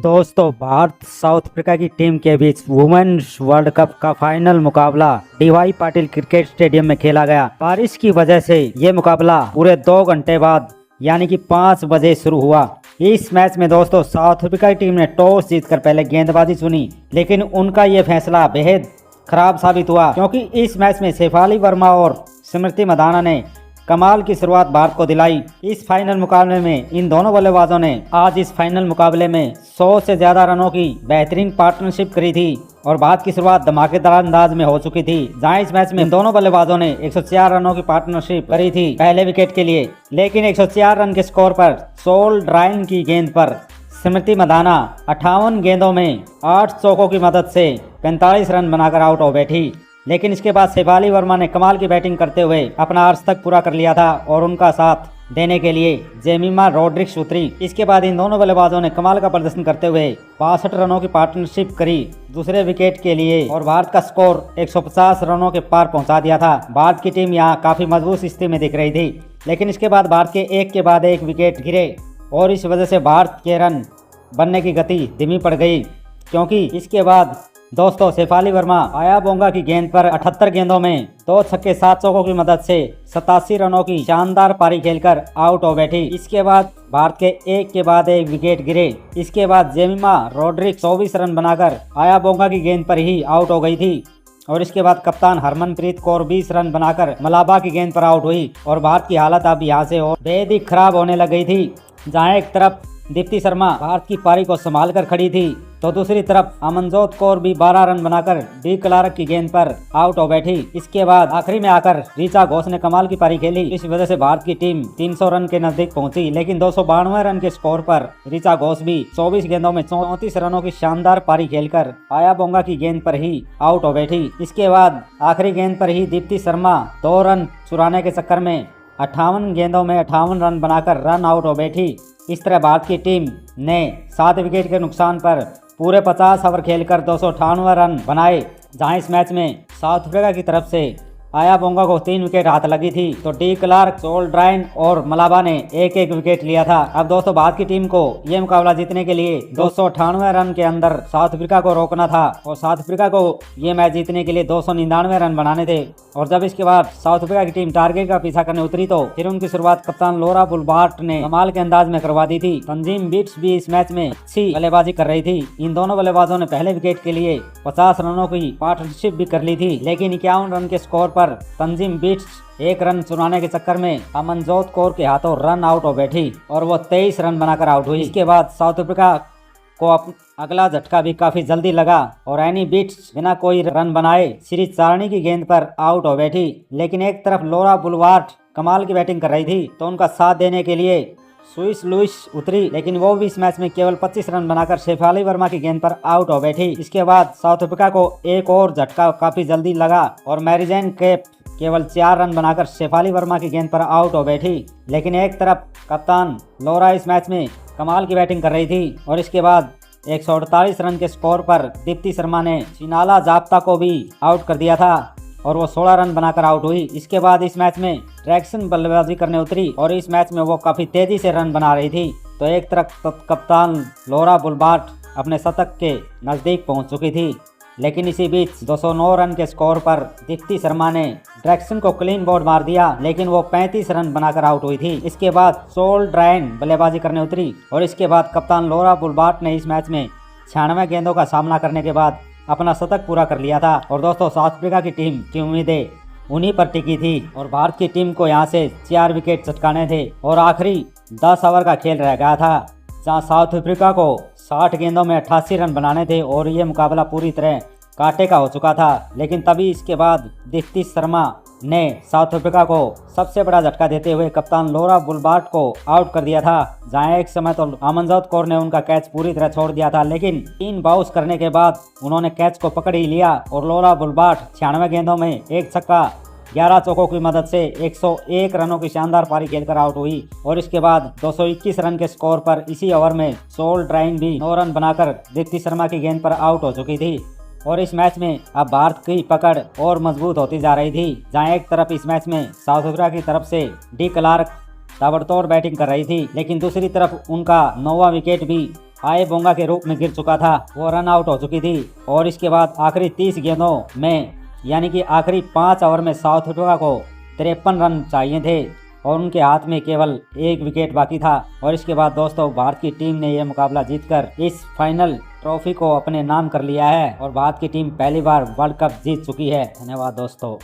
दोस्तों, Bharat south Africa की team के बीच वुमेन्स वर्ल्ड कप का फाइनल मुकाबला डीवाई पाटिल क्रिकेट स्टेडियम में खेला गया। बारिश की वजह से ये मुकाबला पूरे 2 घंटे बाद यानी कि 5 बजे शुरू हुआ। इस मैच में दोस्तों साउथ अफ्रीका की टीम ने टॉस जीतकर पहले गेंदबाजी चुनी, लेकिन उनका ये फैसला बेहद खराब साबित हुआ क्योंकि इस मैच में शेफाली वर्मा और स्मृति मंधाना ने कमाल की शुरुआत भारत को दिलाई। इस फाइनल मुकाबले में इन दोनों बल्लेबाजों ने आज इस फाइनल मुकाबले में 100 से ज्यादा रनों की बेहतरीन पार्टनरशिप करी थी और भारत की शुरुआत धमाकेदार अंदाज में हो चुकी थी, जहां इस मैच में इन दोनों बल्लेबाजों ने 104 रनों की पार्टनरशिप करी थी पहले विकेट के लिए। लेकिन 104 रन के स्कोर पर सोल ड्राइन की गेंद पर स्मृति मंधाना 58 गेंदों में 8 चौकों की मदद से 45 रन बनाकर आउट हो बैठी। लेकिन इसके बाद शेफाली वर्मा ने कमाल की बैटिंग करते हुए अपना अर्श तक पूरा कर लिया था और उनका साथ देने के लिए जेमिमा रोड्रिग्स उतरी। इसके बाद इन दोनों बल्लेबाजों ने कमाल का प्रदर्शन करते हुए 62 रनों की पार्टनरशिप करी दूसरे विकेट के लिए और भारत का स्कोर 150 रनों के पार पहुंचा दिया था। भारत की टीम यहां काफी मजबूत स्थिति में दिख रही थी, लेकिन इसके बाद भारत के एक के बाद एक विकेट गिरे और इस वजह से भारत के रन बनने की गति धीमी पड़ गई, क्योंकि इसके बाद दोस्तों शेफाली वर्मा आया बोंगा की गेंद पर 78 गेंदों में 2 छक्के 7 चौकों की मदद से 87 रनों की शानदार पारी खेलकर आउट हो बैठी। इसके बाद भारत के एक के बाद एक विकेट गिरे। इसके बाद जेमिमा रोड्रिग्स 24 रन बनाकर आया बोंगा की गेंद पर ही आउट हो गई थी और इसके बाद कप्तान हरमनप्रीत कौर 20 रन बनाकर मलाबा की गेंद पर आउट हुई और भारत की हालत अब यहाँ से और बेहद ही खराब होने लग गई थी। जहाँ एक तरफ दीप्ति शर्मा भारत की पारी को संभाल कर खड़ी थी, तो दूसरी तरफ अमनजोत कौर भी 12 रन बनाकर डी क्लार्क की गेंद पर आउट हो बैठी। इसके बाद आखिरी में आकर ऋचा घोष ने कमाल की पारी खेली। इस वजह से भारत की टीम 300 रन के नजदीक पहुंची, लेकिन 292 रन के स्कोर पर ऋचा घोष भी 24 गेंदों में 34 रनों की शानदार पारी खेलकर आया बोंगा की गेंद पर ही आउट हो बैठी। इसके बाद आखिरी गेंद पर ही दीप्ति शर्मा 2 रन चुराने के चक्कर में 58 गेंदों में 58 रन बनाकर रन आउट हो बैठी। इस तरह भारत की टीम ने 7 विकेट के नुकसान पर पूरे 50 ओवर खेलकर 298 रन बनाए। जहां इस मैच में साउथ अफ्रीका की तरफ से आया बोंगा को 3 विकेट हाथ लगी थी, तो डी क्लार्क, सोल ड्राइन और मलाबा ने एक एक विकेट लिया था। अब दोस्तों भारत की टीम को यह मुकाबला जीतने के लिए 298 रन के अंदर साउथ अफ्रीका को रोकना था और साउथ अफ्रीका को यह मैच जीतने के लिए 299 रन बनाने थे। और जब इसके बाद साउथ अफ्रीका की टीम टारगेट का पीछा करने उतरी, तो फिर उनकी शुरुआत कप्तान लोरा बुलबार्ट ने कमाल के अंदाज में करवा दी थी। तंजीम बिट्स भी इस मैच में अच्छी बल्लेबाजी कर रही थी। इन दोनों बल्लेबाजों ने पहले विकेट के लिए 50 रनों की पार्टनरशिप भी कर ली थी, लेकिन 51 रन के स्कोर पर तंजीम बिट्स 1 रन चुराने के चक्कर में अमनजोत कौर के हाथों रन आउट हो बैठी और वो 23 रन बनाकर आउट हुई। इसके बाद साउथ अफ्रीका को अगला झटका भी काफी जल्दी लगा और एनी बिट्स बिना कोई रन बनाए श्री चारणी की गेंद पर आउट हो बैठी। लेकिन एक तरफ लोरा बुलबार्ट कमाल की बैटिंग कर रही थी, तो उनका साथ देने के लिए सुइस लुइस उतरी, लेकिन वो भी इस मैच में केवल 25 रन बनाकर शेफाली वर्मा की गेंद पर आउट हो बैठी। इसके बाद साउथ अफ्रीका को एक और झटका काफी जल्दी लगा और मैरिजैन कैप केवल 4 रन बनाकर शेफाली वर्मा की गेंद पर आउट हो बैठी। लेकिन एक तरफ कप्तान लोरा इस मैच में कमाल की बैटिंग कर रही थी और इसके बाद 148 रन के स्कोर पर दीप्ति शर्मा ने चिनाला जाप्ता को भी आउट कर दिया था और वो 16 रन बनाकर आउट हुई। इसके बाद इस मैच में ट्रैक्सन बल्लेबाजी करने उतरी और इस मैच में वो काफी तेजी से रन बना रही थी। तो एक तरफ कप्तान लोरा बुलबार्ट अपने शतक के नजदीक पहुंच चुकी थी, लेकिन इसी बीच 209 रन के स्कोर पर दीप्ति शर्मा ने ड्रैक्सन को क्लीन बोल्ड मार दिया, लेकिन वो 35 रन बनाकर आउट हुई थी। इसके बाद सोल ड्राइन बल्लेबाजी करने उतरी और इसके बाद कप्तान लोरा बुलबार्ट ने इस मैच में 96 गेंदों का सामना करने के बाद अपना शतक पूरा कर लिया था। और दोस्तों साउथ अफ्रीका की टीम की उम्मीदें उन्हीं पर टिकी थी और भारत की टीम को यहाँ से 4 विकेट चटकाने थे और आखिरी 10 ओवर का खेल रह गया था, जहाँ साउथ अफ्रीका को 60 गेंदों में 88 रन बनाने थे और ये मुकाबला पूरी तरह कांटे का हो चुका था। लेकिन तभी इसके बाद दीप्ति शर्मा ने साउथ अफ्रीका को सबसे बड़ा झटका देते हुए कप्तान लोरा बुलबार्ट को आउट कर दिया था, जहां एक समय तो अमनजोत कौर ने उनका कैच पूरी तरह छोड़ दिया था, लेकिन 3 बाउंस करने के बाद उन्होंने कैच को पकड़ ही लिया और लोरा बुलबार्ट 96 गेंदों में 1 छक्का 11 चौकों की मदद से 101 रनों की शानदार पारी खेलकर आउट हुई। और इसके बाद 221 रन के स्कोर पर इसी ओवर में सोल ड्राइन भी 9 रन बनाकर दीप्ति शर्मा की गेंद पर आउट हो चुकी थी। और इस मैच में अब भारत की पकड़ और मजबूत होती जा रही थी, जहां एक तरफ इस मैच में साउथ अफ्रीका की तरफ से डी क्लार्क ताबड़तोड़ बैटिंग कर रही थी, लेकिन दूसरी तरफ उनका 9वां विकेट भी आए बोंगा के रूप में गिर चुका था, वो रन आउट हो चुकी थी और इसके बाद आखिरी 30 गेंदों में यानी कि आखिरी 5 ओवर में साउथ अफ्रीका को 53 रन चाहिए थे और उनके हाथ में केवल 1 विकेट बाकी था। और इसके बाद दोस्तों भारत की टीम ने यह मुकाबला जीतकर इस फाइनल ट्रॉफी को अपने नाम कर लिया है और भारत की टीम पहली बार वर्ल्ड कप जीत चुकी है। धन्यवाद दोस्तों।